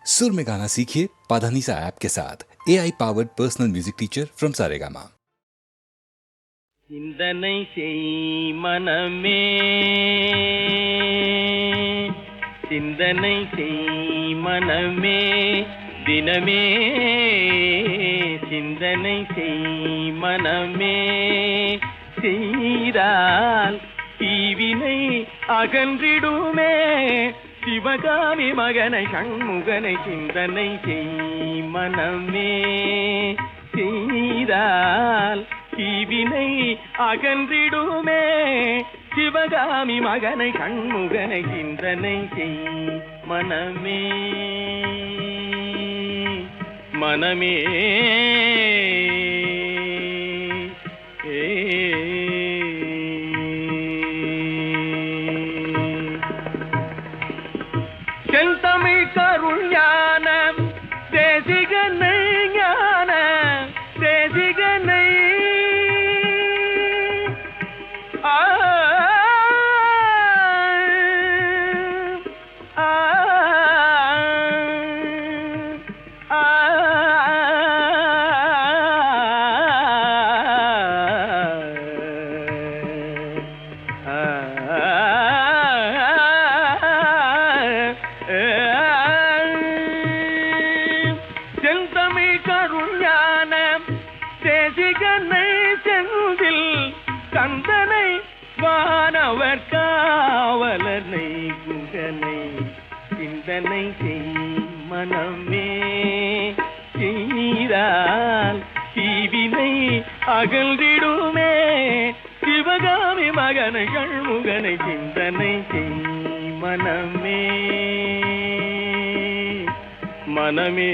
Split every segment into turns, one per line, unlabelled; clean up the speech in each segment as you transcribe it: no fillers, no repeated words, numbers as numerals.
सुर में गाना सीखिए पाधानीसा ऐप के साथ। AI powered personal music teacher from Saregama.
சிந்தனை செய் மனமே, சிந்தனை செய் மனமே, தினமே சிந்தனை செய் மனமே, செய்தால் தீவினை அகன்றிடுமே, சிவகாமி மகனை சண்முகனை சிந்தனை செய் மனமே, செய்தால் தீவினை அகன்றிடுமே, சிவகாமி மகனை சண்முகனை சிந்தனை செய் மனமே, மனமே செந்தமிழ் கருள் ஞான தேசிகனை, ஞான தேசிகனை, செந்தமிழ் கருள் ஞான தேசிகனை, செந்தில் கந்தனை, வானவர் காவலனை, குகனை சிந்தனை செய் மனமே, செய்தால் தீவினை அகழ்ந்திடுமே, சிவகாமி மகனை சண்முகனை சிந்தனை செய் மனமே, மனமே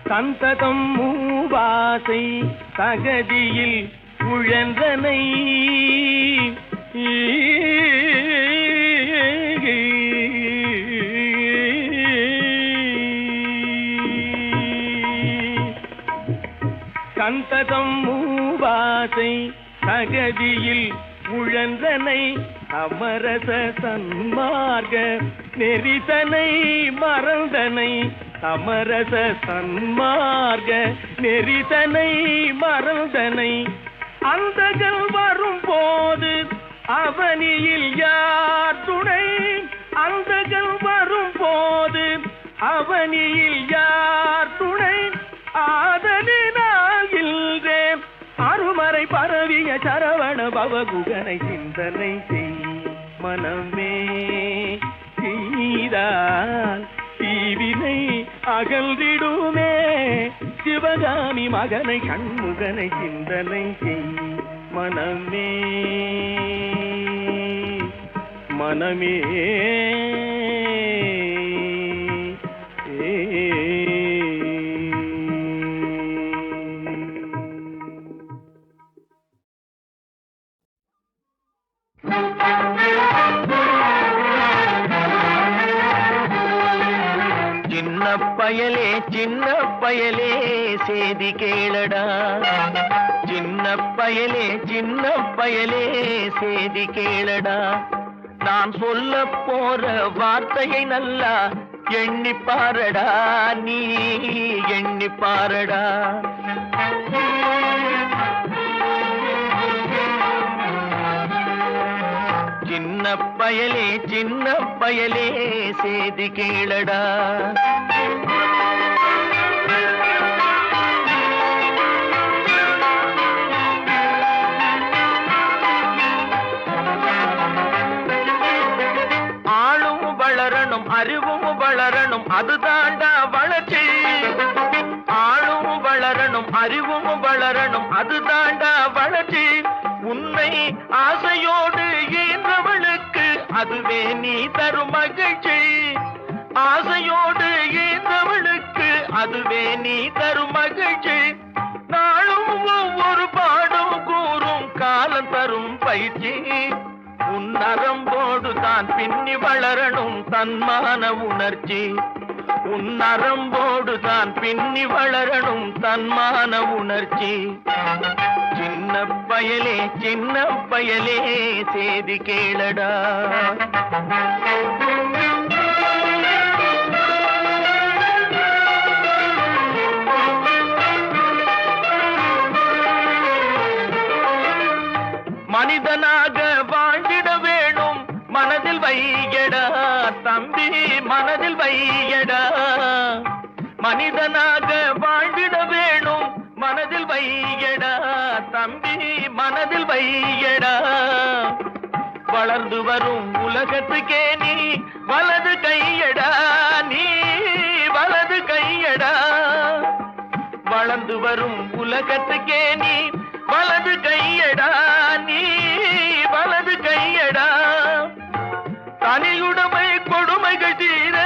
சந்ததம் மூவாசை தகதியில் உழன்றனை, சந்ததம் மூவாசை தகதியில் உழன்றனை, அமரச சன்மார்க்க நெறிதனை மறந்தனை, அமரச சன்மார்க்க நெறிதனை மறந்தனை, அந்தகள் வரும் போது அவனியில் யார் துணை, அந்தகள் வரும் போது அவனியில் யார் துணை, ஆதலினால் இல்றே அருமறை பரவிய சரவண பவகுகனை சிந்தனை செய் மனமே, செய்தால் தீவினை அகழ்ந்திடுமே, சிவகாமி மகனை சண்முகனை சிந்தனை செய் மனமே, மனமே பயலே சின்ன பயலே சேதி கேளடா, சின்ன பயலே சின்ன பயலே சேதி கேளடா, நான் சொல்ல போற வார்த்தையை நல்லா எண்ணி பாரடா, நீ எண்ணி பாரடா. சின்ன பயலே சின்ன பயலே சேதி கேளடா, ஆளும் வளரணும் அறிவும் வளரணும் அதுதாண்டா வளர்ச்சி, ஆளும் வளரணும் அறிவும் வளரணும் அதுதாண்டா வளர்ச்சி, உன்னை ஆசையோடு ஈன்றவளுக்கு அதுவே நீ தரும் மகிழ்ச்சி, ஆசையோடு ஈன்றவளுக்கு அதுவே நீ தரும் மகிழ்ச்சி, நாளும் ஒவ்வொரு பாடும் கூறும் காலம் தரும் பயிற்சி, உன் நரம்போடு தான் பின்னி வளரணும் தன்மான உணர்ச்சி, உன் நரம்போடுதான் பின்னி வளரணும் தன்மான உணர்ச்சி. சின்ன பயலே சேதி கேளடா. மனிதனாக வாழ்ந்திட வேணும் மனதில் வையடா தம்பி, மனதில் வையடா. மனிதனாக வாழ்ந்திட வேணும் மனதில் வையடா தம்பி, மனதில் வையடா. வளர்ந்து வரும் உலகத்துக்கே நீ வலது கையடா, நீ வலது கையடா. வளர்ந்து வரும் உலகத்துக்கே நீ வலது கையடா, நீ வலது கையடா. தனியுடைமை கொடுமைகள் தீர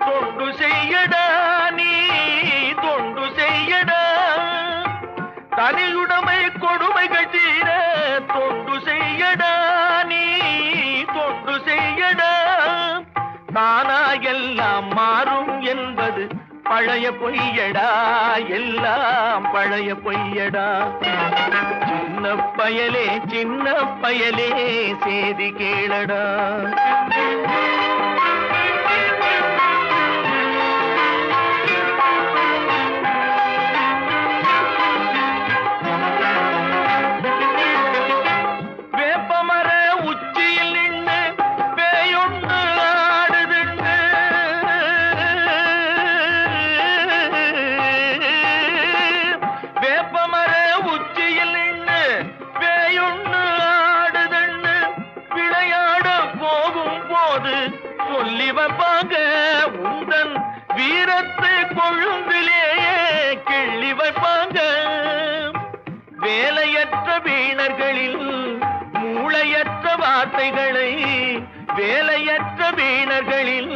தொண்டு செய்யடா, நீ தொண்டு செய்யடா. தனியுடைமை கொடுமைகள் தீர தொண்டு செய்யடா, நீ தொண்டு செய்யடா. தானா எல்லாம் மாறும் என்பது பழைய பொய்யடா, எல்லாம் பழைய பொய்யடா. சின்ன பயலே சேதி கேளடா. வேப்பமர உச்சியில் நின்று பேயொன்று ஆடுதுண்டு. வேப்பமர உச்சியில் நின்று பேயொன்று ஆடுதுண்டு. விளையாட போகும் போது சொல்லி வைப்பாங்க உந்தன் வீரத்தை கொழும்பிலேயே கிள்ளி வைப்பாங்க. வேலையற்ற வீணர்களில் மூளையற்ற வார்த்தைகளை, வேலையற்ற வீணர்களில்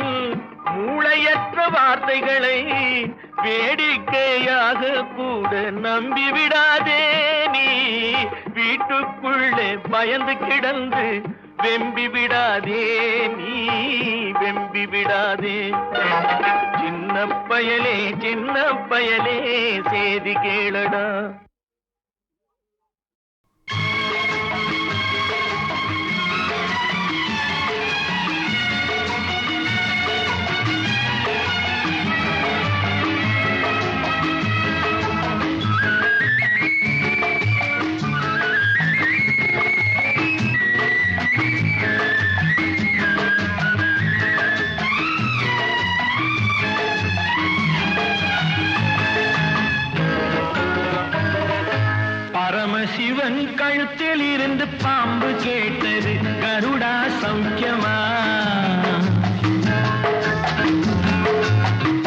மூளையற்ற வார்த்தைகளை வேடிக்கையாக கூட நம்பிவிடாதே. நீ வீட்டுக்குள்ளே பயந்து கிடந்து வெம்பி விடாதே, நீ வெம்பி விடாதே. சின்ன பயலே சேதி கேளடா. பரமசிவன் கழுத்தில் இருந்து பாம்பு கேட்டது கருடா சௌக்கியமா.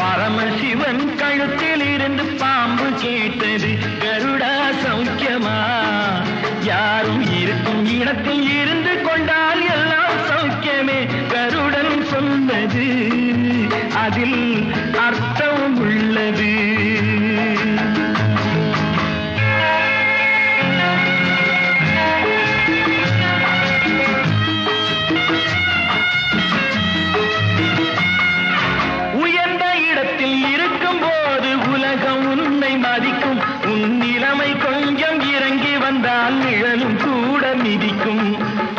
பரமசிவன் கழுத்தில் இருந்து பாம்பு கேட்டது கருடா சௌக்கியமா. யாரும் இருக்கும் இடத்தில் இருந்து கொண்டால் எல்லாம் சௌக்கியமே கருடன் சொன்னது, அதில் அர்த்தம் உள்ளது. உன் நிலைமை கொஞ்சம் இறங்கி வந்தால் நிழலும் கூட மிதிக்கும்.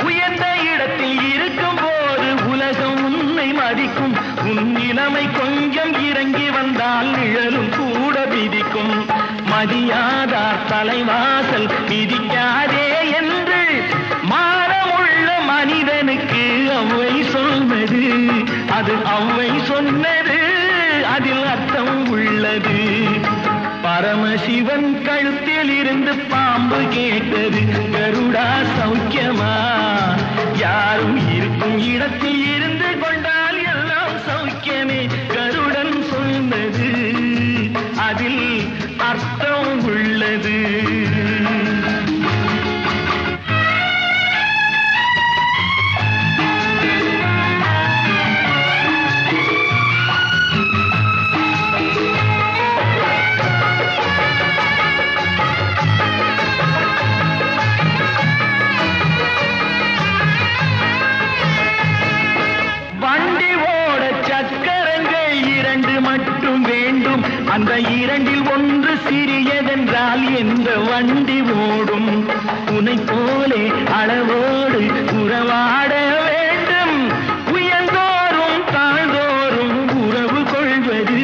உயர்ந்த இடத்தில் இருக்கும் போது உலகம் உன்னை மதிக்கும். உன் நிலைமை கொஞ்சம் இறங்கி வந்தால் நிழலும் கூட மிதிக்கும். மதியாதார் தலைவாசல் மிதிக்காதே என்று மானமுள்ள மனிதனுக்கு அவ்வை சொன்னது, அது அவ்வை சொன்னது, அதில் அர்த்தம் உள்ளது. பரமசிவன் கழுத்தில் இருந்து பாம்பு கேட்டது கருடா சௌக்கியமா. யாரும் இருக்கும் இடத்தில் இருந்து கொண்டால் எல்லாம் சௌக்கியமே கருடன் சொன்னது, அதில் அர்த்தம் உள்ளது. இந்த வண்டி ஓடும் உனை போலே அளவோடு உறவாட வேண்டும் உயர்ந்தோறும் தாழ்ந்தோறும் உறவு கொள்வது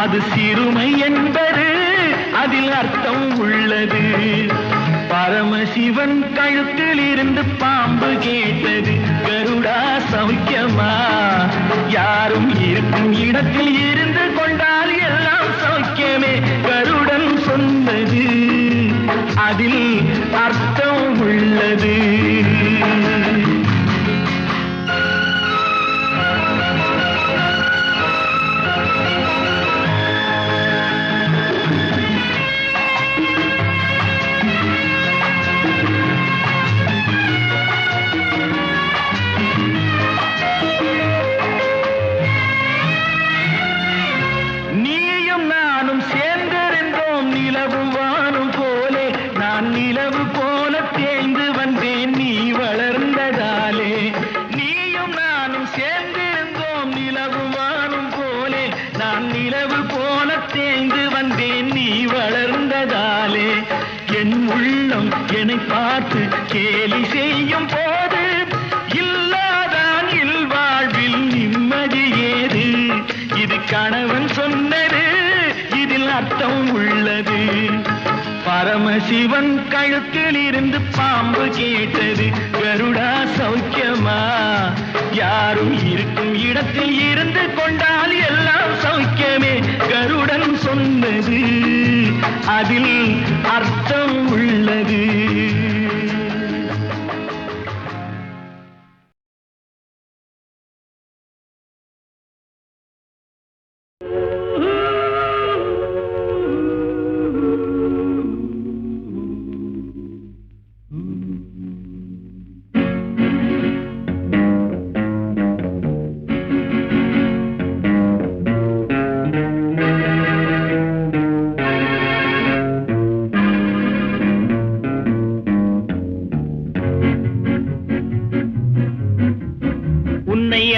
அது சிறுமை என்பது அதில் அர்த்தம் உள்ளது பரமசிவன் கழுத்தில் இருந்து பாம்பு கேட்டது கருடா சௌக்கியமா யாரும் இருக்கும் இடத்தில் இருந்து கொண்டால் எல்லாம் சௌக்கியமே கருடன் சொன்னது அதில் அர்த்தம் உள்ளது பார்த்து கேலி செய்யும் போது இல்லாதான் இல்வாழ்வில் நிம்மதி ஏது இது கணவன் சொன்னது இதில் அர்த்தம் உள்ளது பரமசிவன் கழுத்தில் இருந்து பாம்பு கேட்டது கருடா சௌக்கியமா யாரும் இருக்கும் இடத்தில் இருந்து கொண்டால் எல்லாம் சௌக்கியமே கருடன் சொன்னது அதில் அர்த்தம் உள்ளது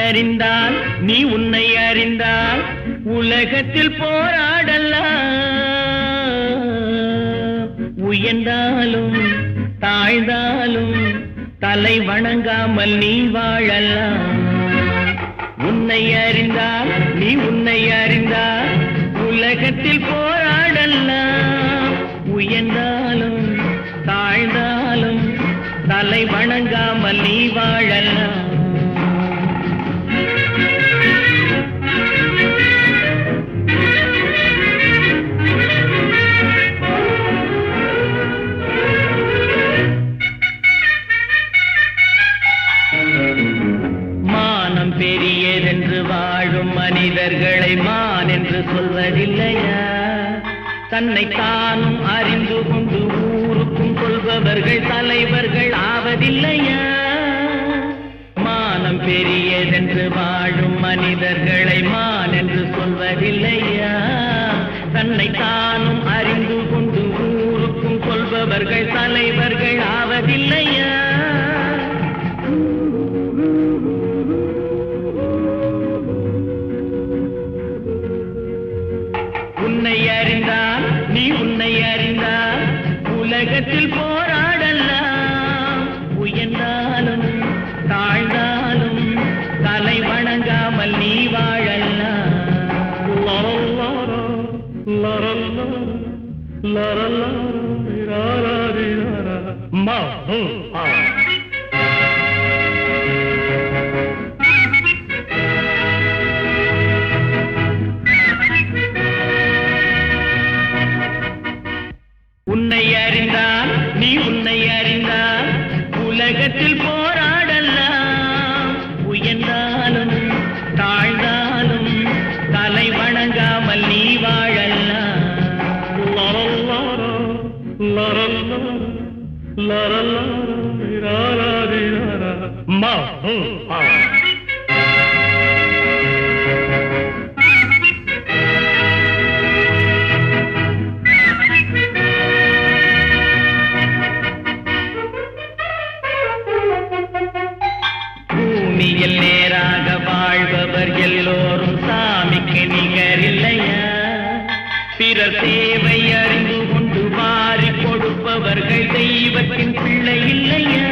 அறிந்தால் நீ உன்னை அறிந்தால் உலகத்தில் போராடலாம் உயர்ந்தாலும் தாழ்ந்தாலும் தலை வணங்காமல் நீ வாழலாம் உன்னை அறிந்தால் நீ உன்னை அறிந்தால் உலகத்தில் போராடலாம் உயர்ந்தாலும் தாழ்ந்தாலும் தலை வணங்காமல் நீ வாழலாம் மனிதர்களை மான் என்று சொல்வதில்லையா தன்னை தானும் அறிந்து கொண்டு ஊருக்கும் சொல்பவர்கள் தலைவர்கள் ஆவதில்லையா மானம் பெரியதென்று வாழும் மனிதர்களை மான் என்று சொல்வதில்லையா தன்னை தானும் அறிந்து கொண்டு ஊருக்கும் சொல்பவர்கள் தலைவர்கள் ஆவதில்லையா உன்னை அறிந்தால் நீ உன்னை அறிந்தால் உலகத்தில் போராடலாம் உயர்ந்தாலும் தாழ்ந்தாலும் தலை வணங்காமல் நீ வாழலாம் உன்னை அறிந்தால் நீ உன்னை அறிந்தால் உலகத்தில் போராடலாம் உயர்ந்தாலும் தாழ்ந்தாலும் தலை வணங்காமல் நீ வாழலாம் பூமியில் நேராக வாழ்பவர் எல்லோரும் சாமிக்கு நிகரில்லையா பிறர் தேவை அறிந்து கொண்டு வாரி தெய்வத்தின் பிள்ளை இல்லையா?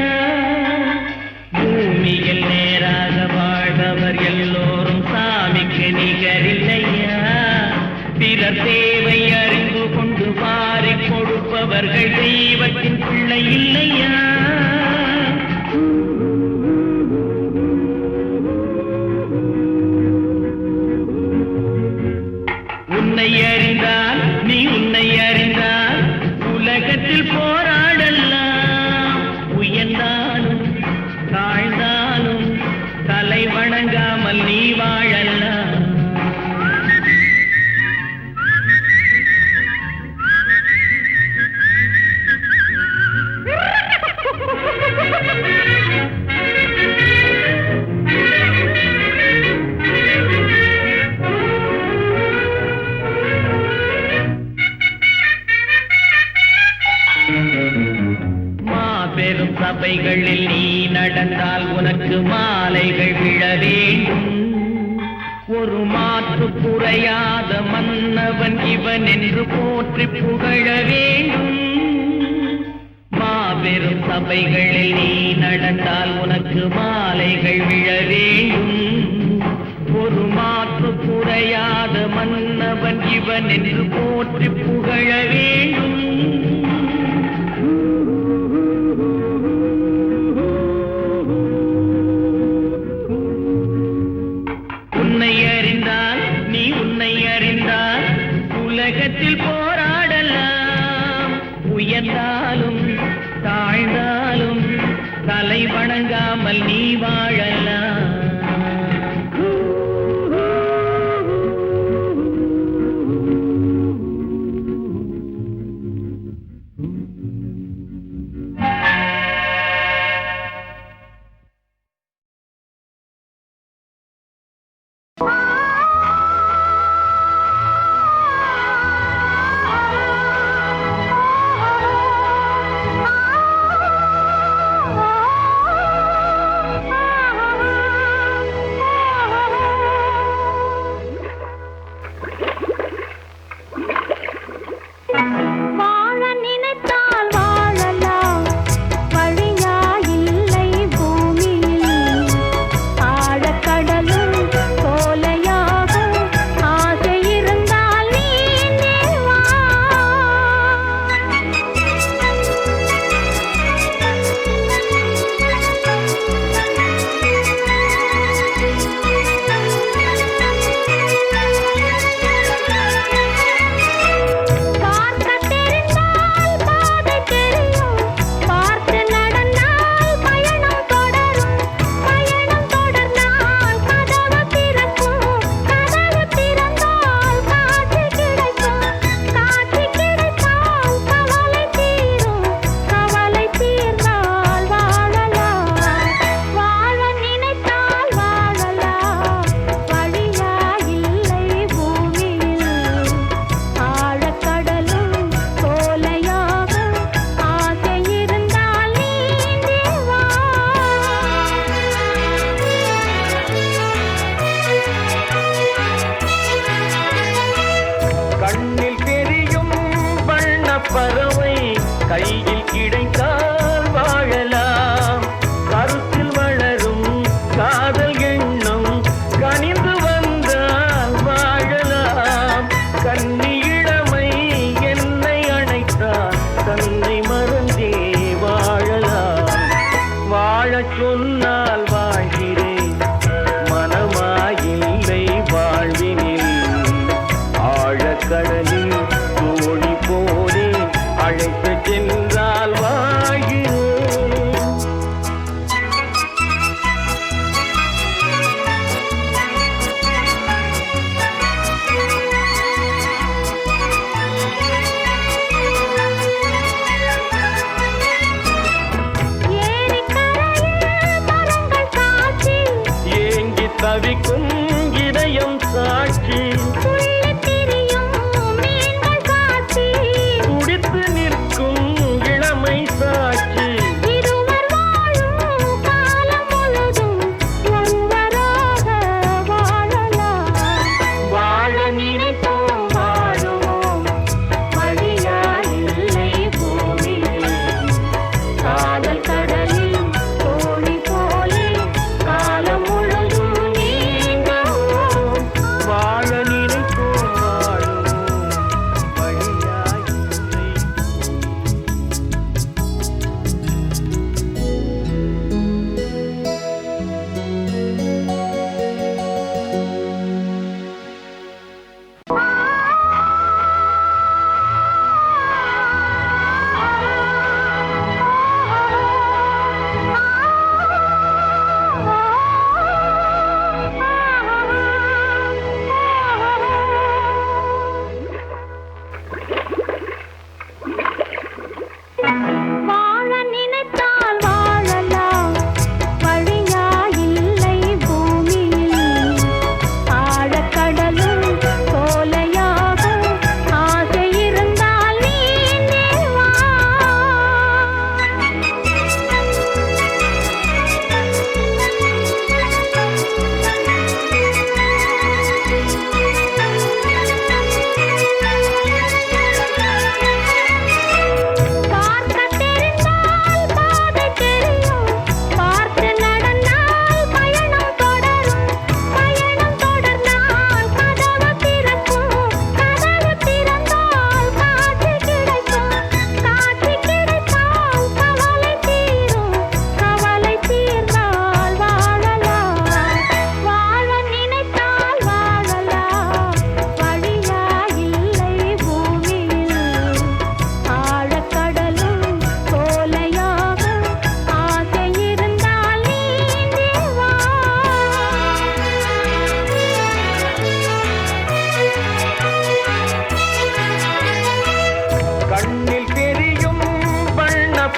பூமியில் நேராக வாழ்பவர் எல்லோரும் சாமிக்கு நிகரில்லையா? பிறர் தேவை அறிந்து கொண்டு வாரி கொடுப்பவர்கள் தெய்வத்தின் பிள்ளை இல்லையா? உன்னை அறிந்தால் நீ உன்னை அறிந்தால் உலகத்தில் போராடலாம். உயர்ந்தாலும் தாழ்ந்தாலும் தலை வணங்காமல் நீ வாழலாம். மாபெரும் சபைகளில் நீ நடந்தால் உனக்கு மாலைகள் விழ வேண்டும். ஒரு மாற்று குறையாத மன்னவன் இவன் என்று போற்றி புகழ வேண்டும். மாபெரும் சபைகளில் நீ நடந்தால் உனக்கு மாலைகள் விழ வேண்டும். ஒரு மாற்று குறையாத மன்னவன் இவன் என்று போற்றி புகழ வேண்டும். உன்னை அறிந்தால் நீ உன்னை அறிந்தால் உலகத்தில் போராடலாம். உயர்ந்தாலும் தாழ்ந்தாலும் தலை வணங்காமல் நீ வாழலாம். பறவை கையில் கிடைத்தால் வாழலாம். கருத்தில் வளரும் காதல் எண்ணம் கனிந்து வந்தால் வாழலாம். கன்னி இளமை என்னை அணைத்தால் தன்னை மறந்தே வாழலாம். வாழச் சொன்னால் வாழ்கிறேன், மனமாயில்லை வாழ்வினில். ஆழக்கடலில் தோழி போலே அழைத்து சென்றால் வாழ்கிறேன். ஏங்கி தவிக்கும் இதயம் சாட்சி, துடித்து நிற்கும் இளமை சாட்சி. வாழ நினைப்போம் வாழுவோம், வழியா இல்லை பூமியில்.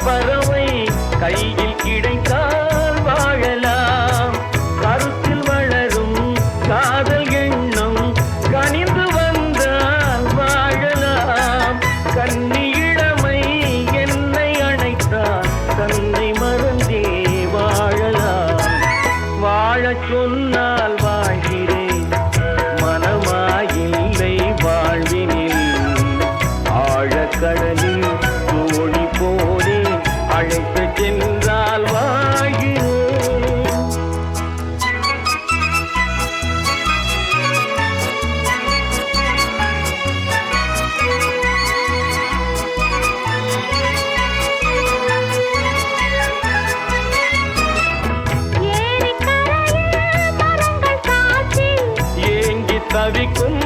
பறவை கையில் கிடைத்தால் வாழலாம். கருத்தில் வளரும் காதல் எண்ணம் கனிந்து வந்தால் வாழலாம். கன்னி இளமை என்னை அணைத்தால் தன்னை மறந்தே வாழலாம். வாழச் சொன்னால் வாழ்கிறேன், மனமாயில்லை வாழ்வினில். ஆழக்கடலில் தோணி போலே அழைத்து சென்றால் வாழ்கிறேன். ஏங்கி தவிக்கும்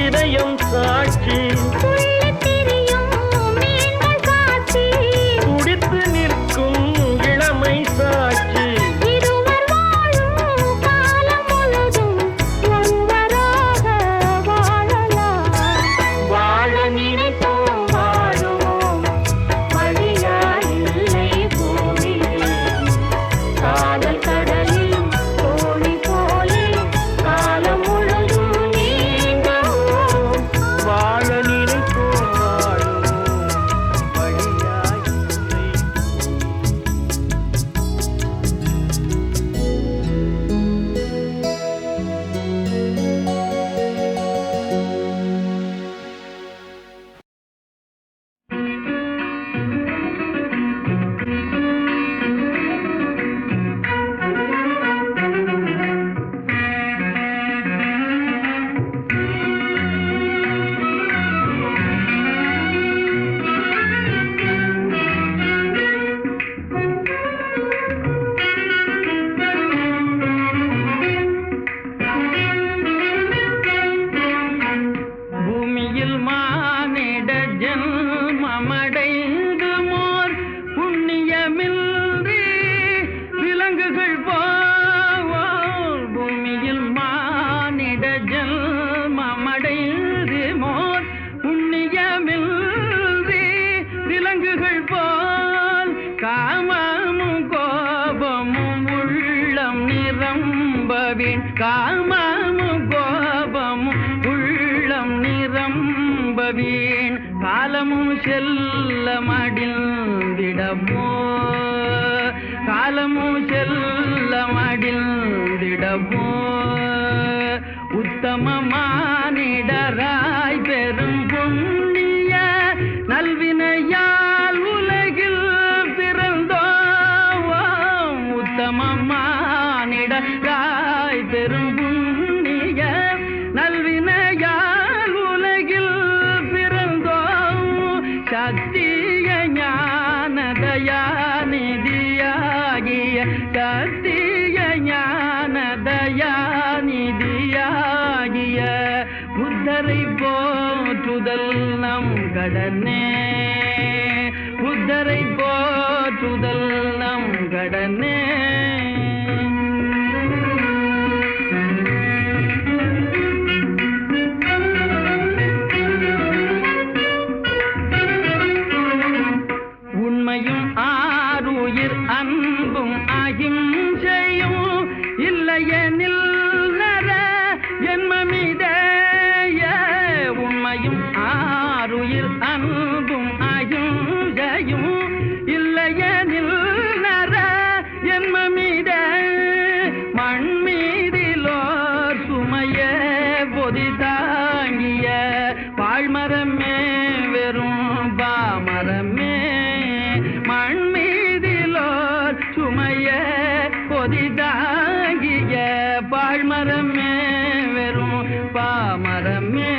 இதயம் சாட்சி, துடித்து நிற்கும் இளமை சாட்சி. வாழ நினைப்போம் வாழுவோம், வழியாயில்லை பூமியில். காதல் கடலில் தோணி போலே காலம் முழுதும் நீங்குவோம். வாழ நினைப்போம் வாழுவோம், வழியாயில்லை. பூமியில் மானிட ஜன்மமடைந்து மோர் புண்ணியமின்றி விலங்குகள் போவோம். பூமியில் மானிட ஜன்மமடைந்து மோர் புண்ணியமின்றி விலங்குகள் போல் காமமும் கோபமும் உள்ளம் நிரம்பவேன். காமமும் கோபமும் உள்ளம் நிரம்பவேன். காலமும் செல்ல மடிந்திடமோ, காலமும் செல்ல மடிந்திடமோ. உத்தம மானிடராய் பெரும் புண்ணிய நல்வினையால் உலகில் பிறந்தோம். உத்தம மானிடராய் பெரும் புண்ணிய நல்வினையால் உலகில் பிறந்தோம். சத்திய ஞான தயாநிதியாகிய, சத்திய ஞான தயாநிதியாகிய புத்தரை போற்றுதல் நம் கடனே. புத்தரை போற்றுதல் நம் கடனே. உண்மையும் ஆருயிர் அன்பும் அகிம்சையும் இல்லையெனில் நர ஜன்மமிதேய. உண்மையும் ஆருயிர் அன்பும் அகிம்சையும் இல்லையெனில் நர ஜன்மமித. மண்மீதிலோர் சுமைய பொதி தாங்கிய வாழ்மரமே வெறும் பாமரமே. மண்மீதிலோர் சுமைய பொதி தாங்கிய பாழ்மரமே வெறும் பாமரமே.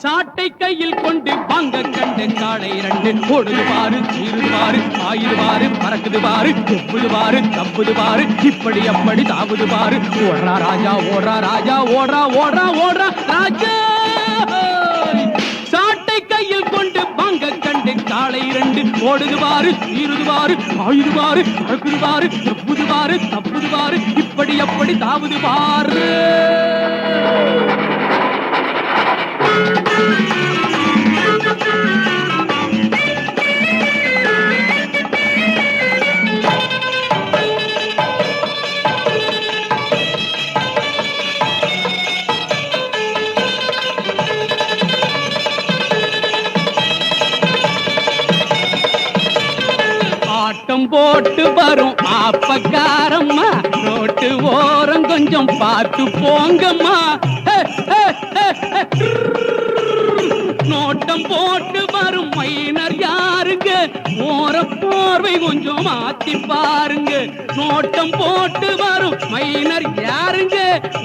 சாட்டை கையில் கொண்டு வாங்க கண்டு காடை இரண்டு
ஓடுது பாரு, சீருது பாரு, ஆயுது பாரு, பறக்குது பாரு, ஒப்புது பாரு, தப்புது பாரு, இப்படி அப்படி தாவுது பாரு. ஓடுறா ராஜா, ஓடுறா ராஜா, ஓடுறா ஓடுறா ஓடுறா ராஜா. சாட்டை கையில் கொண்டு பங்க கண்டு காளை இரண்டு ஓடுது பாரு, சீருது பாரு, ஆயுது பாரு, பறக்குது பாரு, ஒப்புது பாரு, தப்புது பாரு, இப்படி அப்படி தாவுது பாரு. ஆட்டம் போட்டு வரும் ஆப்பக்காரம்மா, ரோட்டு ஓரம் கொஞ்சம் பார்த்து போங்கம்மா. நோட்டம் போட்டு வரும் மைனர் யாருங்க, ஓர போர்வை கொஞ்சம் மாத்தி பாருங்க. நோட்டம் போட்டு வரும் மைனர் யாருங்க,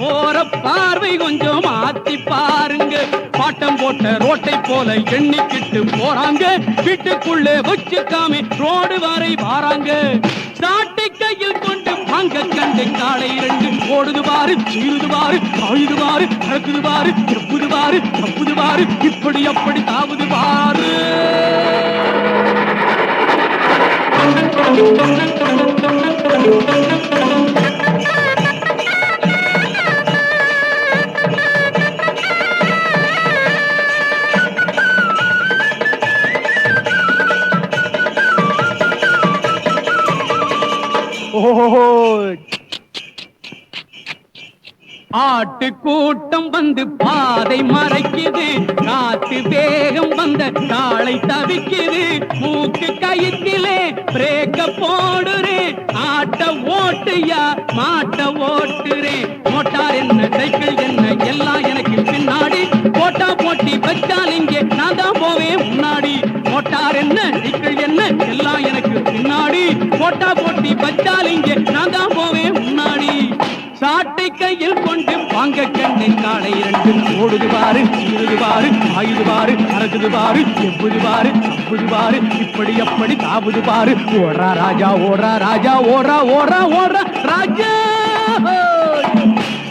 ஓர பார்வை கொஞ்சம் மாத்தி பாருங்க. பாட்டம் போட்ட ரோட்டை போல எண்ணிக்கிட்டு போறாங்க, வீட்டுக்குள்ளே வச்சுக்காம ரோடு வரை வாராங்க. சாட்டை கையில் கொண்டு பங்க கண்டு காளை இரண்டு ஓடுது பாரு, சீருது பாரு, ஆயுது பாரு, பறக்குது பாரு, எப்புது பாரு, தப்புது பாரு, இப்படி அப்படி தாவுது பாரு. ஆட்டு கூட்டம் வந்து பாதை மறைக்குது, காத்து வேகம் வந்த காளை தவிக்குது. மூக்கு கயிற்றிலே பிரேக்க போடுறேன், ஆட்ட ஓட்டுயா மாட்ட ஓட்டுறேன். மோட்டார் என்ன சைக்கிள் என்ன எல்லாம் எனக்கு பின்னாடி, போட்டா போட்டி வச்சால் இங்கே நான் தான் போவேன் முன்னாடி. மோட்டார் என்ன சைக்கிள் என்ன எல்லாம் எனக்கு பின்னாடி, போட்டா போட்டி வச்சால் இங்கே நான் தான் போவேன் முன்னாடி. சாட்டை கையில் கொண்டு வாங்க கண்ணு காளை இரண்டு ஓடுது பாரு, சீருது பாரு, ஆயுது பாரு, பறக்குது பாரு, எப்புது பாரு, தப்புது பாரு, இப்படி அப்படி தாவுது பாரு. ஓடுறா ராஜா, ஓடுறா ராஜா, ஓடுறா ஓடுறா ஓடுறா ராஜா.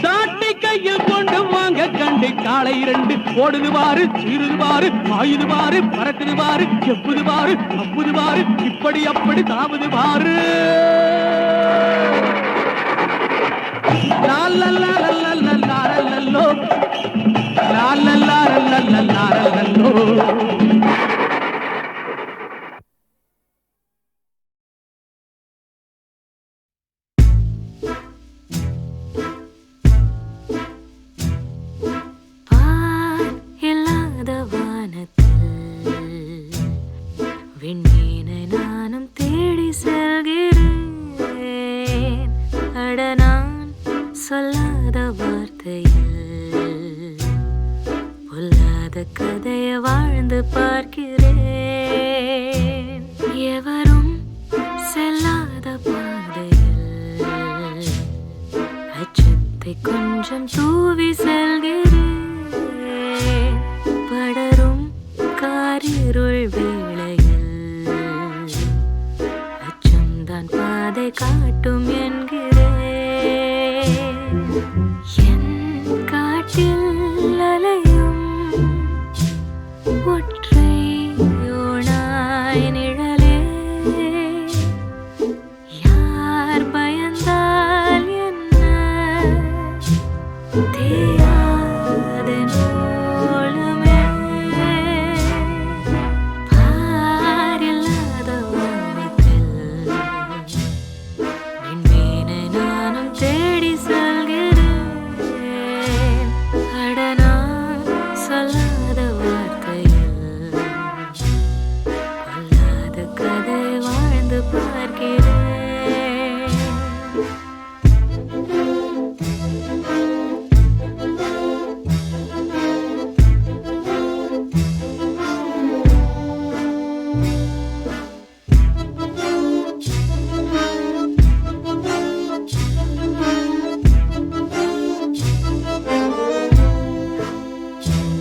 சாட்டை கையில் கொண்டு வாங்க கண்டு காளை இரண்டு ஓடுது பாரு, சீருது பாரு, ஆயுது பாரு, பறக்குது பாரு, எப்புது பாரு, தப்புது பாரு, இப்படி அப்படி தாவுது பாரு. La la la la la la la la lo, la la la la la la la lo.
இல்லாத வானத்தில் விண்மீனை நானும் தேடி செல்கிறேன். அட நான் சொல்லாத வார்த்தையில் பொல்லாத கதையை வாழ்ந்து பார்க்கிறேன். எவரும் செல்லாத பாதையில் அச்சத்தை கொஞ்சம் தூவி செல்கிறேன். படரும் காரிருள் வேளையில் அச்சம்தான் பாதை காட்டும் என்கிறேன். என் காட்டில் அலையும் ஒற்றை யோனாய் நிழலே, யார் பயந்தால் என்ன தேயாத நூலுமே. பாரில்லாத வானத்தில் விண்மீனை நானும் தேடி செல்கிறேன். அட நான் சொல்லாத வார்த்தையில் பொல்லாத கதை வாழ்ந்து பார்க்கிறேன்.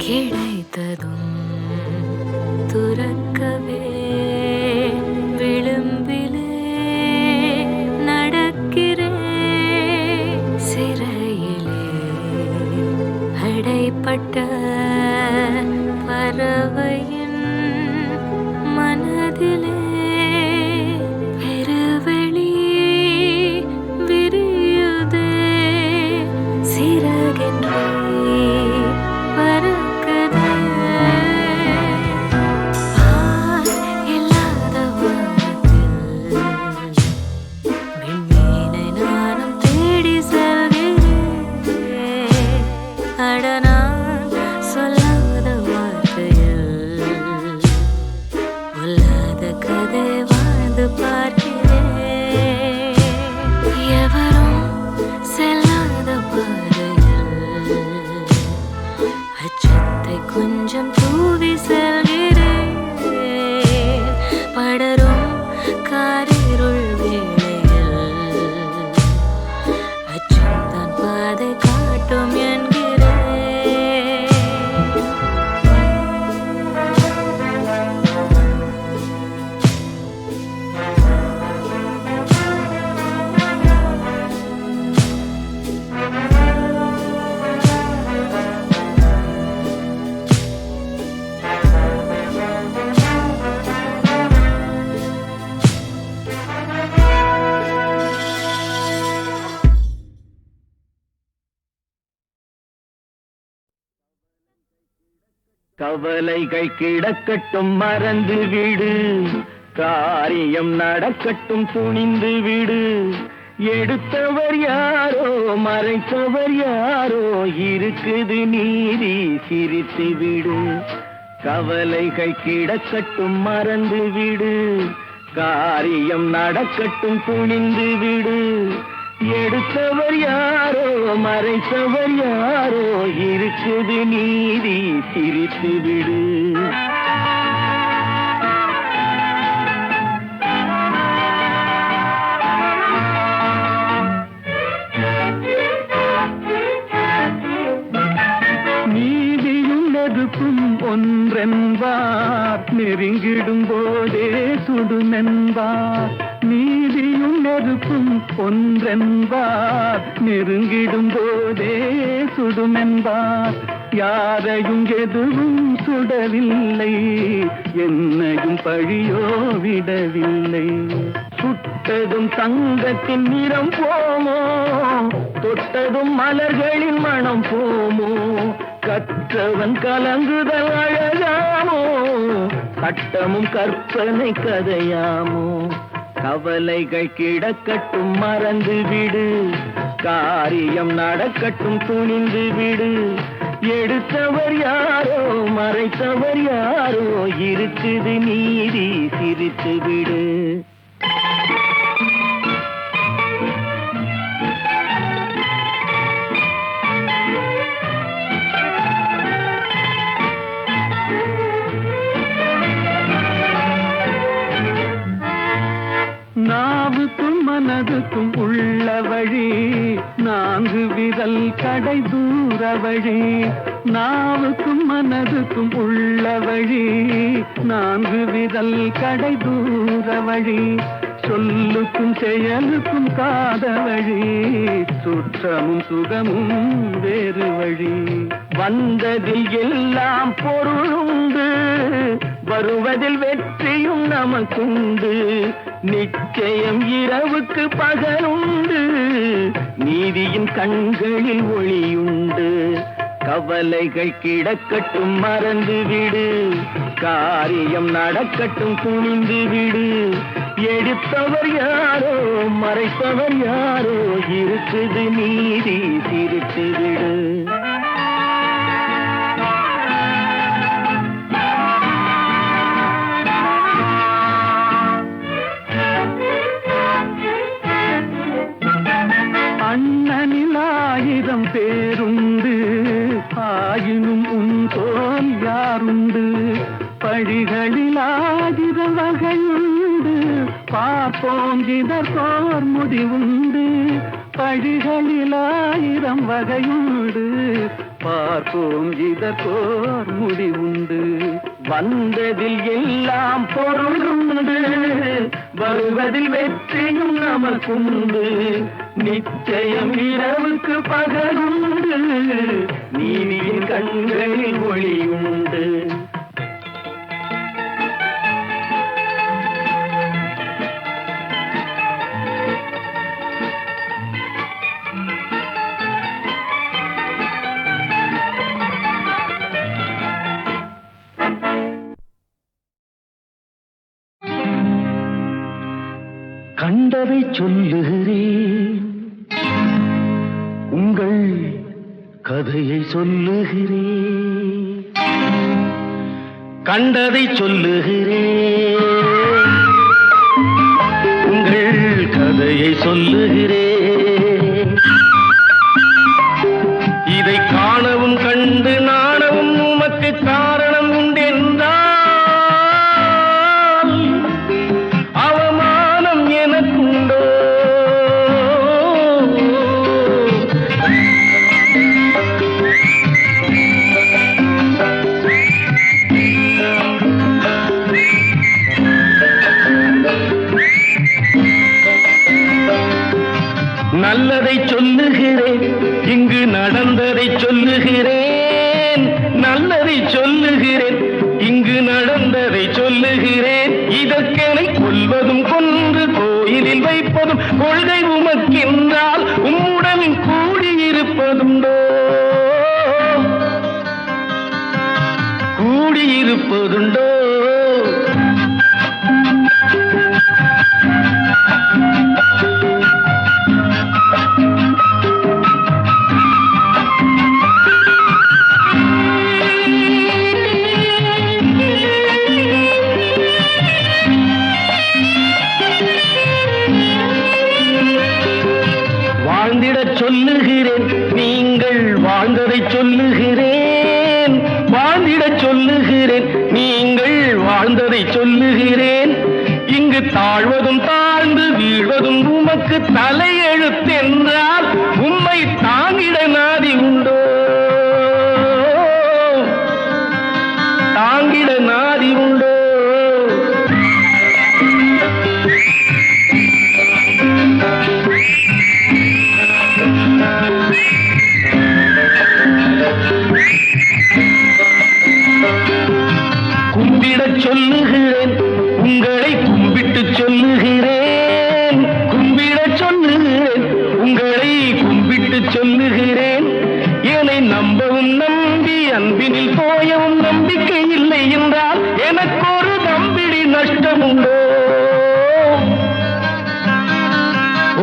கிடைத்ததும் துறக்கவே மனதிலே பெருவெளி விரியுதே சிறகின்றி பறக்குதே பால் இல்லாத வானத்தில் விண்மீனை நானும் தேடி செல்கிறேன் அட நான் சொல்லாத வார்த்தையில் பொல்லாத கதை வாழ்ந்து பார்க்கிறேன் எவரும் செல்லாத பாதையில் அச்சத்தை கொஞ்சம் தூவி செல்கிறேன் படரும் காரிருள் வேளையில் அச்சம்தான் பாதை காட்டும் என்கிறேன்
கவலைகள் கிடக்கட்டும் மறந்து விடு காரியம் நடக்கட்டும் துணிந்து விடு எடுத்தவர் யாரோ மறைத்தவர் யாரோ இருக்குது நீதி சிரித்து விடு கவலைகள் கிடக்கட்டும் மறந்து விடு காரியம் நடக்கட்டும் துணிந்து விடு எடுத்தவர் யாரோ மறைத்தவர் யாரோ இருக்குது நீதி சிரித்து விடு நீதியுள்ளதுக்கும் ஒன்றென்பார் நெருங்கிடும் போதே சுடுமென்பார் நீதியுள்ளதுக்கும் ஒன்றென்பார் நெருங்கிடும் போதே சுடுமென்பார் யாரையும் எதுவும் சுடவில்லை என்னையும் பழியோ விடவில்லை சுட்டதும் தங்கத்தின் நிறம் போமோ தொட்டதும் மலர்களின் மனம் போமோ கற்றவன் கலங்குதல் அழகாமோ சட்டமும் கற்பனை கதையாமோ கவலைகள் கிடக்கட்டும் மறந்து விடு காரியம் நடக்கட்டும் துணிந்து விடு எடுத்தவர் யாரோ மறைத்தவர் யாரோ இருக்குது நீதி சிரித்து விடு நாவுக்கும் மனதுக்கும் உள்ள வழி நான்கு விரல் கடை தூர வழி நாவுக்கும் மனதுக்கும் உள்ள வழி நான்கு விரல் கடை தூர வழி சொல்லுக்கும் செயலுக்கும் காத வழி சுற்றமும் சுகமும் வேறு வழி வந்ததில் எல்லாம் பொருளுண்டு வருவதில் வெற்றியும் நமக்குண்டு நிச்சயம் இரவுக்கு பகலுண்டு நீதியின் கண்களில் ஒளியுண்டு கவலைகள் கிடக்கட்டும் மறந்து விடு காரியம் நடக்கட்டும் துணிந்து விடு எடுத்தவர் யாரோ மறைத்தவர் யாரோ இருக்குது நீதி சிரித்து விடு அண்ணனில் 1000 பேருண்டு ஆயினும் உன் தோல் யாருண்டு பழிகளில் 1000 வகையுண்டு பார்ப்போம் இதற்கோர் முடிவுண்டு பழிகளில் 1000 வகையுண்டு பார்ப்போம் இதற்கோர் முடிவுண்டு வந்ததில் எல்லாம் பொருளுண்டு வருவதில் வெற்றியும் நமக்குண்டு நிச்சயம் இரவுக்கு பகலுண்டு நீதியின் கண்களில் ஒளியுண்டு
கண்டதை சொல்லுகிறேன், உங்கள் கதையை சொல்லுகிறேன். கண்டதை சொல்லுகிறேன், உங்கள் கதையை சொல்லுகிறேன். இதை காணவும் கண்டு நாணவும் உமக்கு காரணம் உண்டென்றால் அவமானம் எனக்குண்டோ? நல்லதை சொல்லுகிறேன், இங்கு நடந்ததை சொல்லுகிறேன். நல்லதை சொல்லுகிறேன், இங்கு நடந்ததை சொல்லுகிறேன். இதற்கெனை கொல்வதும் கொன்று கோயிலில் வைப்பதும் கொள்கை உமக்கென்றால் உம்முடன் கூடியிருப்பதுண்டோ? கூடியிருப்பதுண்டோ? வாழ்ந்திடச் சொல்லுகிறேன், நீங்கள் வாழ்ந்ததை சொல்லுகிறேன். வாழ்ந்திடச் சொல்லுகிறேன், நீங்கள் வாழ்ந்ததை சொல்லுகிறேன். இங்கு தாழ்வதும் தாழ்ந்து வீழ்வதும் உமக்கு தலையெழுத்தென்றால் உம்மை தாங்கிட நாதி உண்டோ? தாங்கிட நாதி உண்டோ? கும்பிடச் சொல்லுகிறேன், உங்களை கும்பிட்டு சொல்லுகிறேன். கும்பிடச் சொல்லுகிறேன், உங்களை கும்பிட்டு சொல்லுகிறேன். என்னை நம்பவும் நம்பி அன்பினில் போயவும் நம்பிக்கை இல்லை என்றால் எனக்கு ஒரு தம்பிடி நஷ்டம் உண்டோ?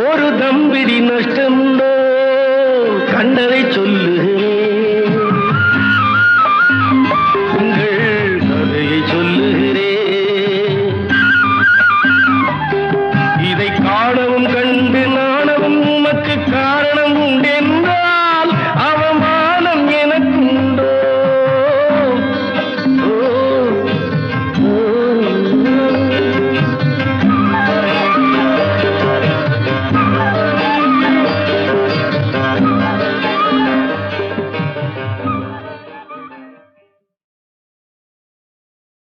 ஒரு தம்பிடி நஷ்டம் உண்டோ? கண்டதை சொல்லு